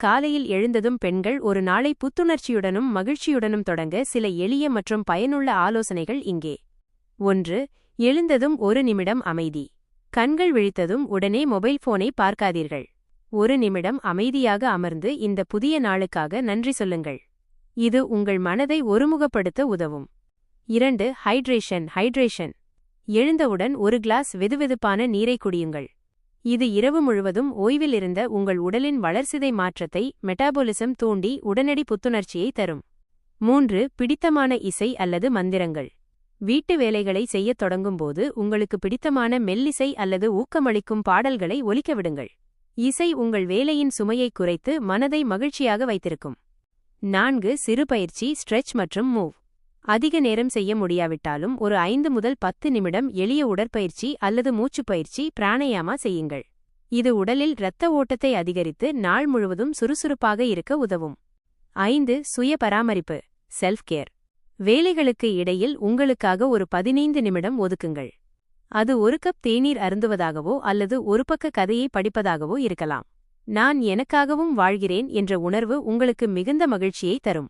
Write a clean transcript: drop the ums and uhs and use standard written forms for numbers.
காலையில் எழுந்ததும் பெண்கள் ஒரு நாளை புத்துணர்ச்சியுடனும் மகிழ்ச்சியுடனும் தொடங்க சில எளிய மற்றும் பயனுள்ள ஆலோசனைகள் இங்கே. 1. எழுந்ததும் 1 நிமிடம் அமைதி. கண்கள் விழித்ததும் உடனே மொபைல் போனை பார்க்காதீர்கள். 1 நிமிடம் அமைதியாக அமர்ந்து இந்த புதிய நாளுக்காக நன்றி சொல்லுங்கள். இது உங்கள் மனதை ஒருமுகப்படுத்த உதவும். 2. ஹைட்ரேஷன். எழுந்தவுடன் 1 கிளாஸ் வெதுவெதுப்பான நீரை குடியுங்கள். இது இரவு முழுவதும் ஓய்வில் இருந்த உங்கள் உடலின் வளர்சிதை மாற்றத்தை மெட்டாபோலிசம் தூண்டி உடனடி புத்துணர்ச்சியை தரும். 3. பிடித்தமான இசை அல்லது மந்திரங்கள். வீட்டு வேலைகளை செய்யத் தொடங்கும்போது உங்களுக்கு பிடித்தமான மெல்லிசை அல்லது ஊக்கமளிக்கும் பாடல்களை ஒலிக்க விடுங்கள். இசை உங்கள் வேலையின் சுமையை குறைத்து மனதை மகிழ்ச்சியாக வைத்திருக்கும். 4. சிறு பயிற்சி, ஸ்ட்ரெச் மற்றும் மூவ். அதிக நேரம் செய்ய முடியாவிட்டாலும் ஒரு 5 முதல் 10 நிமிடம் எளிய உடற்பயிற்சி அல்லது மூச்சுப்பயிற்சி பிராணாயாமா செய்யுங்கள். இது உடலில் இரத்த ஓட்டத்தை அதிகரித்து நாள் முழுவதும் சுறுசுறுப்பாக இருக்க உதவும். 5. சுய பராமரிப்பு, செல்ஃப் கேர். வேலைகளுக்கு இடையில் உங்களுக்காக ஒரு 15 நிமிடம் ஒதுக்குங்கள். அது 1 கப் தேநீர் அருந்துவதாகவோ அல்லது ஒரு பக்க கதையை படிப்பதாகவோ இருக்கலாம். நான் எனக்காகவும் வாழ்கிறேன் என்ற உணர்வு உங்களுக்கு மிகுந்த மகிழ்ச்சியை தரும்.